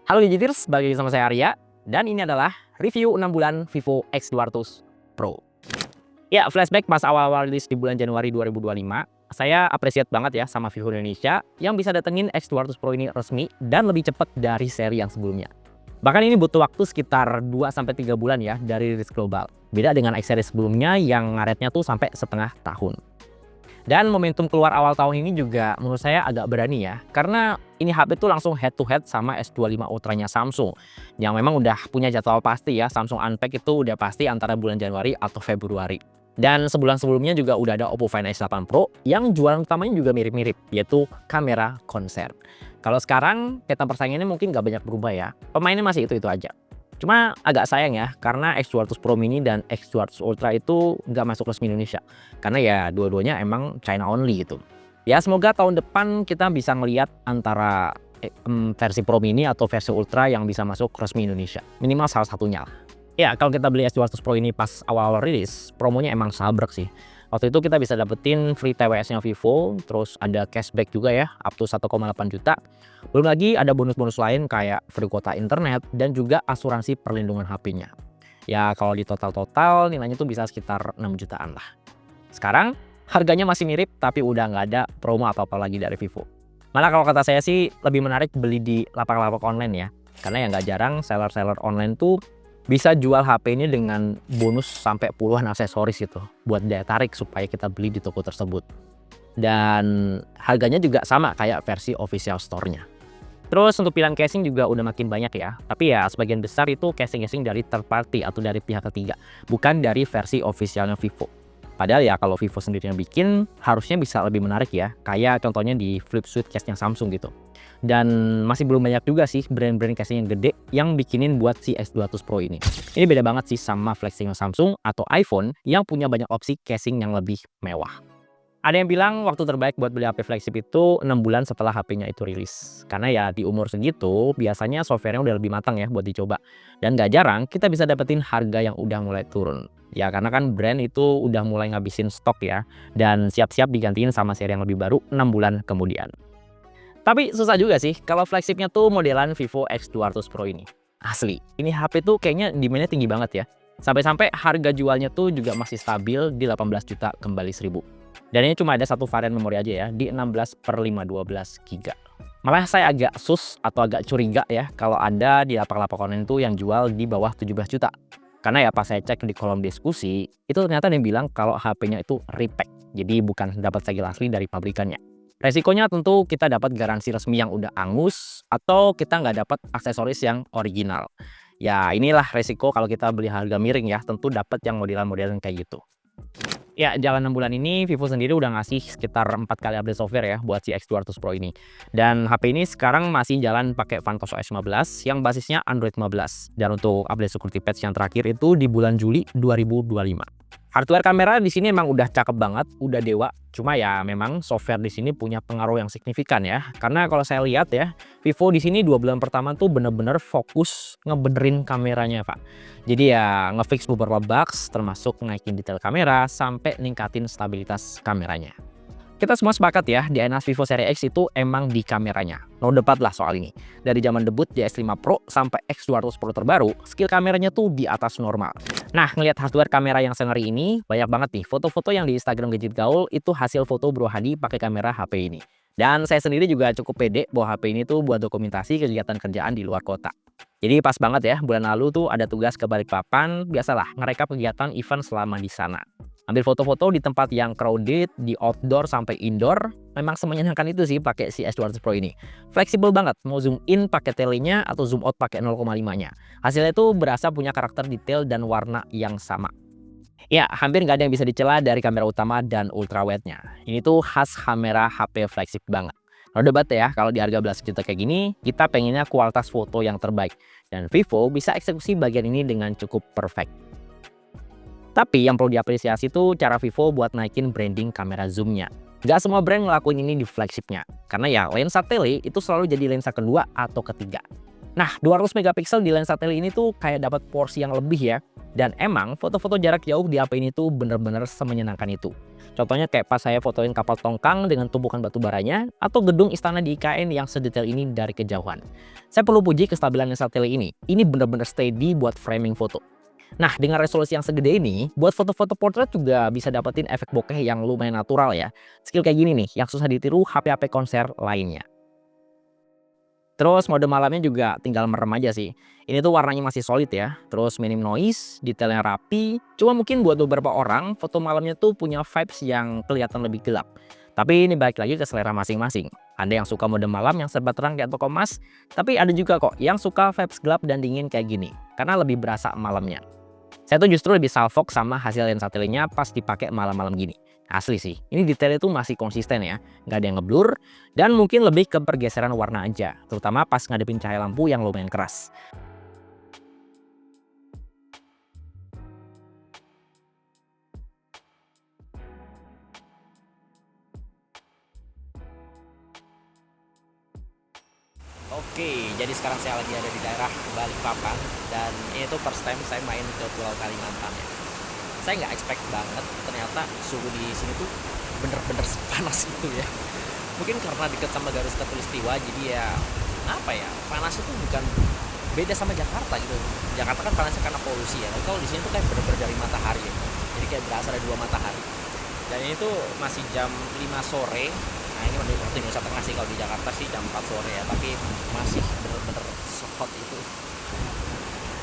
Halo Digiters, balik lagi sama saya Arya, dan ini adalah review 6 bulan Vivo X200 Pro. Ya, flashback pas awal-awal rilis di bulan Januari 2025, saya appreciate banget ya sama Vivo Indonesia yang bisa datengin X200 Pro ini resmi dan lebih cepat dari seri yang sebelumnya. Bahkan ini butuh waktu sekitar 2-3 bulan ya dari rilis global. Beda dengan X series sebelumnya yang ngaretnya tuh sampai setengah tahun. Dan momentum keluar awal tahun ini juga menurut saya agak berani ya. Karena ini HP tuh langsung head to head sama S25 Ultra-nya Samsung. Yang memang udah punya jadwal pasti ya. Samsung Unpacked itu udah pasti antara bulan Januari atau Februari. Dan sebulan sebelumnya juga udah ada Oppo Find X8 Pro yang jualan utamanya juga mirip-mirip, yaitu kamera konser. Kalau sekarang peta persaingannya mungkin gak banyak berubah ya. Pemainnya masih itu-itu aja. Cuma agak sayang ya, karena X200 Pro Mini dan X200 Ultra itu nggak masuk resmi Indonesia. Karena ya dua-duanya emang China only gitu. Ya semoga tahun depan kita bisa ngelihat antara versi Pro Mini atau versi Ultra yang bisa masuk resmi Indonesia. Minimal salah satunya lah. Ya kalau kita beli S200 Pro ini pas awal-awal rilis, promonya emang sabrek sih. Waktu itu kita bisa dapetin free TWS-nya Vivo, terus ada cashback juga ya, up to 1,8 juta. Belum lagi ada bonus-bonus lain kayak free kuota internet dan juga asuransi perlindungan HP-nya. Ya kalau di total-total nilainya tuh bisa sekitar 6 jutaan lah. Sekarang harganya masih mirip tapi udah nggak ada promo apa-apa lagi dari Vivo. Malah kalau kata saya sih lebih menarik beli di lapak-lapak online ya. Karena ya nggak jarang seller-seller online tuh bisa jual HP ini dengan bonus sampai puluhan aksesoris gitu buat daya tarik supaya kita beli di toko tersebut. Dan harganya juga sama kayak versi official store-nya. Terus untuk pilihan casing juga udah makin banyak ya. Tapi ya sebagian besar itu casing-casing dari third party atau dari pihak ketiga, bukan dari versi officialnya Vivo. Padahal ya kalau Vivo sendiri yang bikin harusnya bisa lebih menarik ya. Kayak contohnya di flip suite case-nya Samsung gitu. Dan masih belum banyak juga sih brand-brand casing yang gede yang bikinin buat si S200 Pro ini. Ini beda banget sih sama flagship Samsung atau iPhone yang punya banyak opsi casing yang lebih mewah. Ada yang bilang waktu terbaik buat beli HP flagship itu 6 bulan setelah HP-nya itu rilis. Karena ya di umur segitu biasanya software-nya udah lebih matang ya buat dicoba. Dan gak jarang kita bisa dapetin harga yang udah mulai turun. Ya karena kan brand itu udah mulai ngabisin stok ya. Dan siap-siap digantiin sama seri yang lebih baru 6 bulan kemudian. Tapi susah juga sih kalau flagshipnya tuh modelan Vivo X200 Pro ini. Asli, ini HP tuh kayaknya demand-nya tinggi banget ya. Sampai-sampai harga jualnya tuh juga masih stabil di 18 juta kembali 1000. Dan ini cuma ada satu varian memori aja ya, di 16/512 GB. Malah saya agak atau agak curiga ya kalau ada di lapak-lapak online tuh yang jual di bawah 17 juta. Karena ya pas saya cek di kolom diskusi, itu ternyata dia bilang kalau HP-nya itu repack. Jadi bukan dapat segel asli dari pabrikannya. Resikonya tentu kita dapat garansi resmi yang udah angus atau kita nggak dapat aksesoris yang original. Ya inilah resiko kalau kita beli harga miring ya, tentu dapat yang modelan-modelan kayak gitu. Ya, jalan 6 bulan ini Vivo sendiri udah ngasih sekitar 4 kali update software ya buat si X200 Pro ini. Dan HP ini sekarang masih jalan pakai Funtos OS 15 yang basisnya Android 15. Dan untuk update security patch yang terakhir itu di bulan Juli 2025. Hardware kamera di sini emang udah cakep banget, udah dewa. Cuma ya memang software di sini punya pengaruh yang signifikan ya. Karena kalau saya lihat ya, Vivo di sini 2 bulan pertama tuh bener-bener fokus ngebenerin kameranya, Pak. Jadi ya ngefix beberapa bugs termasuk naikin detail kamera sampai ningkatin stabilitas kameranya. Kita semua sepakat ya, DNA Vivo seri X itu emang di kameranya. No debat lah soal ini. Dari zaman debut di X5 Pro sampai X200 Pro terbaru, skill kameranya tuh di atas normal. Nah, ngelihat hardware kamera yang sengeri ini, banyak banget nih foto-foto yang di Instagram Gadget Gaul itu hasil foto Bro Hadi pakai kamera HP ini. Dan saya sendiri juga cukup pede bahwa HP ini tuh buat dokumentasi kegiatan kerjaan di luar kota. Jadi pas banget ya, bulan lalu tuh ada tugas ke Balikpapan, biasalah ngerekap kegiatan event selama di sana. Ambil foto-foto di tempat yang crowded, di outdoor sampai indoor, memang semenyenangkan itu sih pakai si S200 Pro ini. Fleksibel banget, mau zoom in pakai telenya atau zoom out pakai 0,5-nya. Hasilnya tuh berasa punya karakter detail dan warna yang sama. Ya, hampir nggak ada yang bisa dicela dari kamera utama dan ultrawide-nya. Ini tuh khas kamera HP flagship banget. No debat ya, kalau di harga belasan juta kayak gini, kita pengennya kualitas foto yang terbaik. Dan Vivo bisa eksekusi bagian ini dengan cukup perfect. Tapi yang perlu diapresiasi tuh cara Vivo buat naikin branding kamera zoom-nya. Nggak semua brand ngelakuin ini di flagship-nya. Karena ya lensa tele itu selalu jadi lensa kedua atau ketiga. Nah, 200 megapiksel di lensa tele ini tuh kayak dapat porsi yang lebih ya. Dan emang foto-foto jarak jauh di HP ini tuh bener-bener semenyenangkan itu. Contohnya kayak pas saya fotoin kapal tongkang dengan tumpukan batu baranya, atau gedung istana di IKN yang sedetail ini dari kejauhan. Saya perlu puji kestabilan lensa tele ini. Ini bener-bener steady buat framing foto. Nah, dengan resolusi yang segede ini, buat foto-foto portrait juga bisa dapetin efek bokeh yang lumayan natural ya. Skill kayak gini nih, yang susah ditiru HP-HP konser lainnya. Terus mode malamnya juga tinggal merem aja sih. Ini tuh warnanya masih solid ya. Terus minim noise, detailnya rapi. Cuma mungkin buat beberapa orang, foto malamnya tuh punya vibes yang kelihatan lebih gelap. Tapi ini balik lagi ke selera masing-masing. Ada yang suka mode malam yang serba terang kayak toko emas. Tapi ada juga kok yang suka vibes gelap dan dingin kayak gini. Karena lebih berasa malamnya. Saya tuh justru lebih salfok sama hasil lensa telenya pas dipakai malam-malam gini. Asli sih, ini detail itu masih konsisten ya, nggak ada yang ngeblur, dan mungkin lebih ke pergeseran warna aja, terutama pas ngadepin cahaya lampu yang lumayan keras. Oke, jadi sekarang saya lagi ada di daerah Balikpapan, dan ini tuh first time saya main ke Pulau Kalimantan ya. Saya nggak expect banget, ternyata suhu di sini tuh bener-bener sepanas itu ya. Mungkin karena deket sama garis khatulistiwa, jadi ya apa ya, panasnya tuh bukan beda sama Jakarta gitu. Jakarta kan panasnya karena polusi ya, tapi kalau di sini tuh kayak bener-bener dari matahari ya. Jadi kayak berasa ada dua matahari. Dan ini tuh masih jam 5 sore. Nah ini waktu Indonesia Tengah sih, kalau di Jakarta sih jam 4 sore ya, tapi masih bener-bener sehot itu.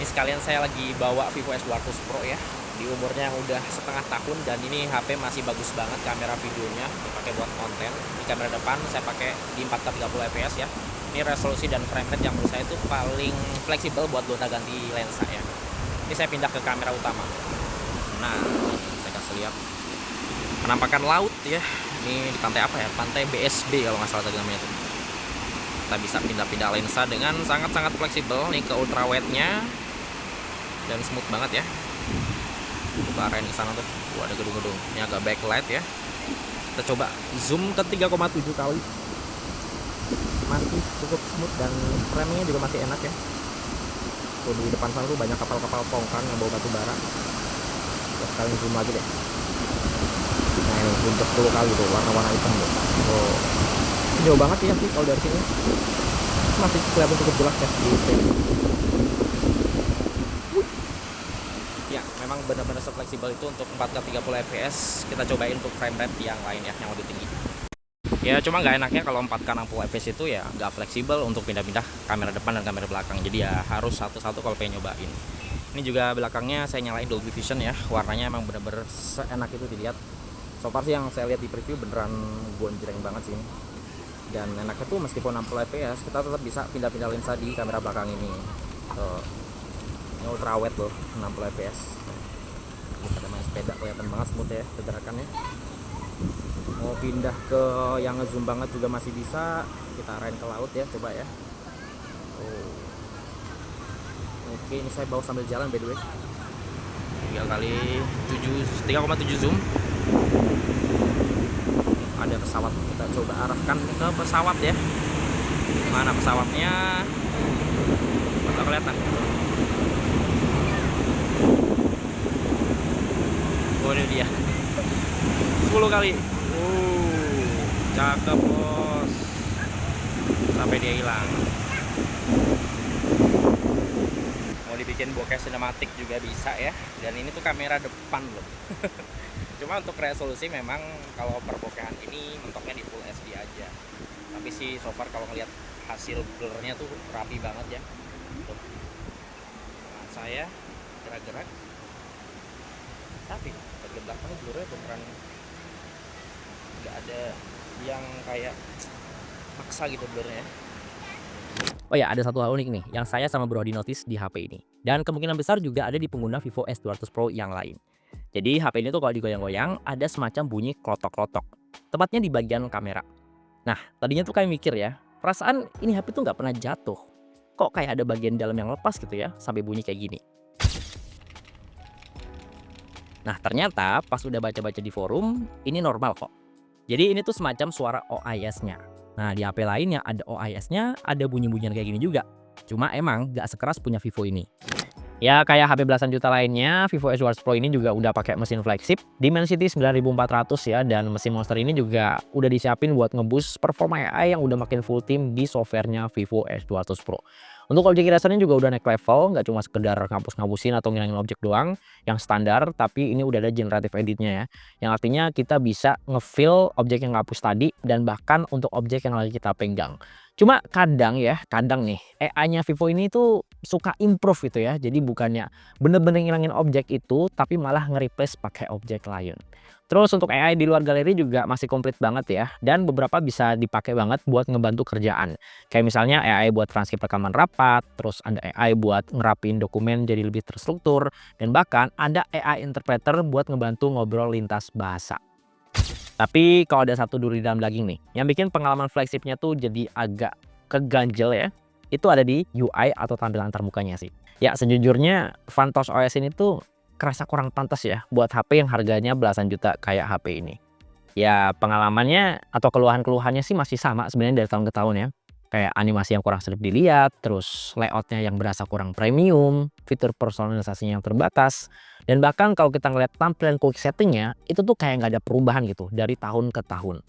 Ini sekalian saya lagi bawa Vivo S200 Pro ya, di umurnya yang udah setengah tahun, dan ini HP masih bagus banget kamera videonya, dipakai buat konten. Di kamera depan saya pakai di 4K 30 fps ya. Ini resolusi dan frame rate yang menurut saya itu paling fleksibel buat gonta-ganti lensa ya. Ini saya pindah ke kamera utama. Nah, saya kasih lihat penampakan laut ya. Ini di pantai apa ya? Pantai BSB kalau nggak salah tadi namanya tuh. Kita bisa pindah-pindah lensa dengan sangat-sangat fleksibel. Nih ke ultra wide-nya dan smooth banget ya. Coba arahin ke sana tuh. Ada gedung-gedung. Ini agak backlight ya. Kita coba zoom ke 3,7 kali. Masih cukup smooth dan framingnya juga masih enak ya. Tuh di depan sana tuh banyak kapal-kapal tongkang yang bawa batu bara. Kita sekalian zoom lagi deh. Nah ini untuk 10 kali tuh warna-warna hitam tuh. Oh, jauh banget ya sih kalau dari sini. Masih kelihatan cukup jelas ya di frame. Ya, memang benar-benar fleksibel itu untuk 4K 30 fps. Kita cobain untuk frame rate yang lain ya, yang lebih tinggi. Ya, cuma nggak enaknya kalau 4K 60 fps itu ya nggak fleksibel untuk pindah-pindah kamera depan dan kamera belakang. Jadi ya harus satu-satu kalau pengen nyobain. Ini juga belakangnya saya nyalain Dolby Vision ya. Warnanya emang benar-benar seenak itu dilihat. So far sih yang saya lihat di preview beneran gonjreng banget sih ini. Dan enaknya tuh meskipun 60 fps kita tetap bisa pindah-pindah lensa di kamera belakang ini. Tuh. Ini ultra wide loh, 60 fps. Pada main sepeda kelihatan banget smooth ya pergerakannya. Mau pindah ke yang ngezoom banget juga masih bisa. Kita arahin ke laut ya, coba ya. Oh. Oke, ini saya bawa sambil jalan by the way. 3,7 zoom. Ada pesawat, kita coba arahkan ke pesawat ya. Mana pesawatnya? Nggak kelihatan. Oh ini dia. 10 kali. Cakep bos. Sampai dia hilang. Mau dibikin bokeh sinematik juga bisa ya. Dan ini tuh kamera depan loh. Cuma untuk resolusi memang kalau perbokehan ini mentoknya di Full HD aja. Tapi sih so far kalau ngeliat hasil blurnya tuh rapi banget ya. Tuh. Nah, saya gerak-gerak. Tapi bagian belakangnya blurnya beneran nggak ada yang kayak maksa gitu blurnya. Oh ya, ada satu hal unik nih yang saya sama Bro Hadi notice di HP ini. Dan kemungkinan besar juga ada di pengguna Vivo S200 Pro yang lain. Jadi HP ini tuh kalau digoyang-goyang ada semacam bunyi klotok-klotok. Tepatnya di bagian kamera. Nah, tadinya tuh kayak mikir ya, perasaan ini HP tuh nggak pernah jatuh. Kok kayak ada bagian dalam yang lepas gitu ya, sampai bunyi kayak gini. Nah, ternyata pas udah baca-baca di forum, ini normal kok. Jadi ini tuh semacam suara OIS-nya. Nah, di HP lain yang ada OIS-nya, ada bunyi-bunyian kayak gini juga. Cuma emang nggak sekeras punya Vivo ini. Ya kayak HP belasan juta lainnya, Vivo X200 Pro ini juga udah pakai mesin flagship Dimensity 9400 ya, dan mesin monster ini juga udah disiapin buat ngeboost performa AI yang udah makin full team di softwarenya Vivo X200 Pro. Untuk objek erasernya juga udah naik level, nggak cuma sekedar ngapus-ngapusin atau ngilangin objek doang yang standar, tapi ini udah ada generative editnya ya. Yang artinya kita bisa ngefill objek yang ngapus tadi dan bahkan untuk objek yang lagi kita pegang. Cuma kadang nih AI-nya Vivo ini tuh suka improve gitu ya. Jadi bukannya bener-bener ngilangin objek itu, tapi malah nge-replace pakai objek lain. Terus untuk AI di luar galeri juga masih komplit banget ya. Dan beberapa bisa dipakai banget buat ngebantu kerjaan. Kayak misalnya AI buat transkrip rekaman rapat, terus ada AI buat ngerapin dokumen jadi lebih terstruktur, dan bahkan ada AI interpreter buat ngebantu ngobrol lintas bahasa. Tapi kalau ada satu duri dalam daging nih, yang bikin pengalaman flagship-nya tuh jadi agak keganjel ya, itu ada di UI atau tampilan termukanya sih. Ya sejujurnya Vantos OS ini tuh kerasa kurang pantas ya buat HP yang harganya belasan juta kayak HP ini. Ya pengalamannya atau keluhan-keluhannya sih masih sama sebenarnya dari tahun ke tahun ya. Kayak animasi yang kurang sedap dilihat, terus layoutnya yang berasa kurang premium, fitur personalisasinya yang terbatas, dan bahkan kalau kita ngeliat tampilan quick settingnya, itu tuh kayak nggak ada perubahan gitu dari tahun ke tahun.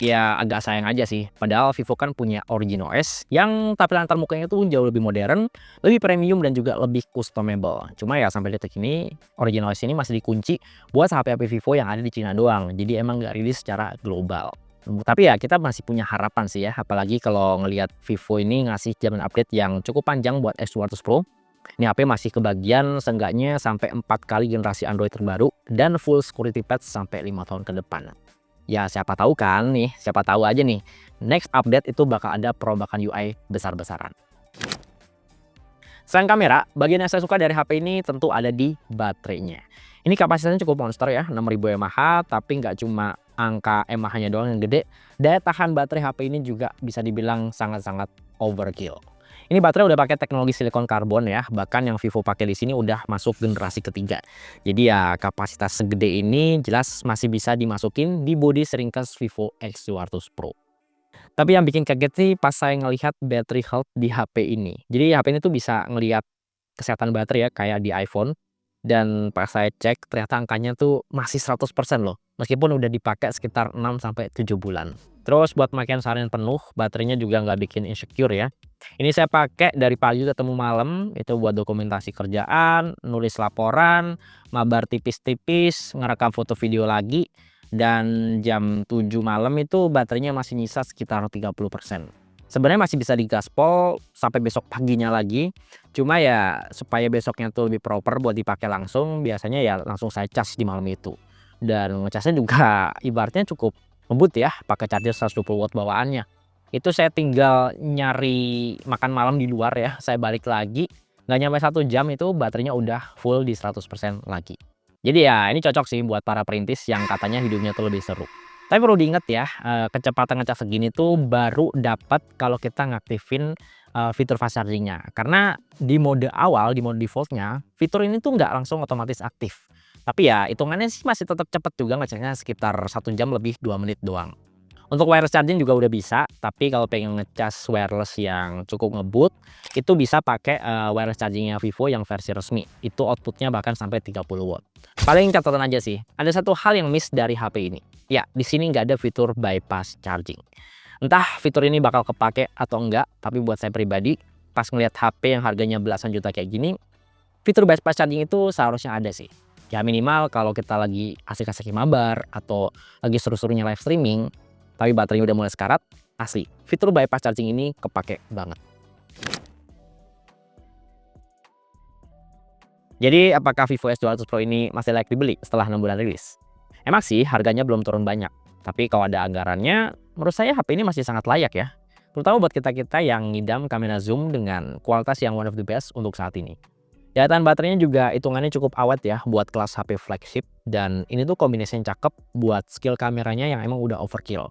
Ya agak sayang aja sih, padahal Vivo kan punya Origin OS yang tampilan termukanya tuh jauh lebih modern, lebih premium dan juga lebih customable. Cuma ya sampai detik ini Origin OS ini masih dikunci buat HP-HP Vivo yang ada di Cina doang. Jadi emang nggak rilis secara global. Tapi ya kita masih punya harapan sih ya, apalagi kalau ngelihat Vivo ini ngasih zaman update yang cukup panjang buat X200 Pro. Ini HP masih kebagian seenggaknya sampai 4 kali generasi Android terbaru dan full security patch sampai 5 tahun ke depan. Ya siapa tahu kan nih, siapa tahu aja nih, next update itu bakal ada perombakan UI besar-besaran. Selain kamera, bagian yang saya suka dari HP ini tentu ada di baterainya. Ini kapasitasnya cukup monster ya, 6000 mAh, tapi nggak cuma angka mAh-nya doang yang gede, daya tahan baterai HP ini juga bisa dibilang sangat-sangat overkill. Ini baterai udah pakai teknologi silikon karbon ya, bahkan yang Vivo pakai di sini udah masuk generasi ketiga. Jadi ya kapasitas segede ini jelas masih bisa dimasukin di bodi seringkas Vivo X200 Pro. Tapi yang bikin kaget sih pas saya ngelihat battery health di HP ini. Jadi HP ini tuh bisa ngelihat kesehatan baterai ya kayak di iPhone, dan pas saya cek ternyata angkanya tuh masih 100% loh, meskipun udah dipakai sekitar 6 sampai 7 bulan. Terus buat pemakaian seharian penuh, baterainya juga nggak bikin insecure ya. Ini saya pakai dari pagi ketemu malam, itu buat dokumentasi kerjaan, nulis laporan, mabar tipis-tipis, ngerekam foto video lagi, dan jam 7 malam itu baterainya masih nyisa sekitar 30%. Sebenarnya masih bisa digaspol sampai besok paginya lagi. Cuma ya supaya besoknya tuh lebih proper buat dipakai langsung, biasanya ya langsung saya cas di malam itu. Dan ngecasnya juga ibaratnya cukup ngebut ya, pakai charger 120 watt bawaannya. Itu saya tinggal nyari makan malam di luar ya, saya balik lagi, nggak nyampe 1 jam itu baterainya udah full di 100% lagi. Jadi ya ini cocok sih buat para perintis yang katanya hidupnya tuh lebih seru. Tapi perlu diingat ya, kecepatan ngecas segini tuh baru dapat kalau kita ngaktifin, fitur fast charging-nya. Karena di mode awal, di mode default-nya, fitur ini tuh nggak langsung otomatis aktif. Tapi ya hitungannya sih masih tetap cepet juga ngecasnya sekitar 1 jam lebih 2 menit doang. Untuk wireless charging juga udah bisa, tapi kalau pengen ngecas wireless yang cukup ngebut, itu bisa pakai, wireless charging-nya Vivo yang versi resmi. Itu outputnya bahkan sampai 30 watt. Paling catatan aja sih, ada satu hal yang miss dari HP ini. Ya, di sini nggak ada fitur bypass charging. Entah fitur ini bakal kepake atau enggak, tapi buat saya pribadi, pas ngelihat HP yang harganya belasan juta kayak gini, fitur bypass charging itu seharusnya ada sih. Ya minimal kalau kita lagi asik-asik mabar atau lagi seru-serunya live streaming, tapi baterainya udah mulai sekarat, asli, fitur bypass charging ini kepake banget. Jadi apakah Vivo S200 Pro ini masih layak dibeli setelah 6 bulan rilis? Emang sih harganya belum turun banyak, tapi kalau ada anggarannya, menurut saya HP ini masih sangat layak ya. Terutama buat kita-kita yang ngidam kamera zoom dengan kualitas yang one of the best untuk saat ini. Daya tahan baterainya juga hitungannya cukup awet ya buat kelas HP flagship, dan ini tuh kombinasi yang cakep buat skill kameranya yang emang udah overkill.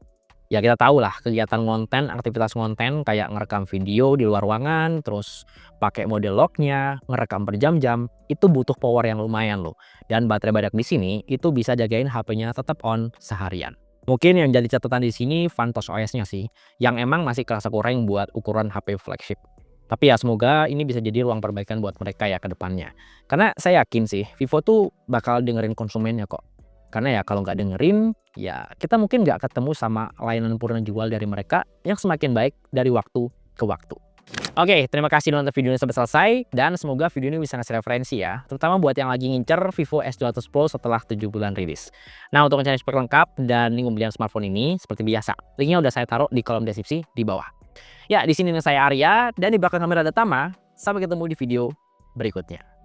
Ya kita tahu lah kegiatan ngonten, aktivitas ngonten kayak ngerekam video di luar ruangan, terus pakai mode lock-nya, ngerekam berjam-jam, itu butuh power yang lumayan loh. Dan baterai badak di sini itu bisa jagain HP-nya tetap on seharian. Mungkin yang jadi catatan di sini Vantos OS-nya sih, yang emang masih kerasa kurang buat ukuran HP flagship. Tapi ya semoga ini bisa jadi ruang perbaikan buat mereka ya ke depannya. Karena saya yakin sih Vivo tuh bakal dengerin konsumennya kok. Karena ya kalau nggak dengerin, ya kita mungkin nggak ketemu sama layanan purna jual dari mereka yang semakin baik dari waktu ke waktu. Oke, terima kasih udah nonton videonya sampai selesai dan semoga video ini bisa ngasih referensi ya, terutama buat yang lagi ngincer Vivo S200 Pro setelah 7 bulan rilis. Nah, untuk mencari spek lengkap dan link pembelian smartphone ini seperti biasa, linknya udah saya taruh di kolom deskripsi di bawah. Ya, di sini saya Arya dan di belakang kamera ada Tama. Sampai ketemu di video berikutnya.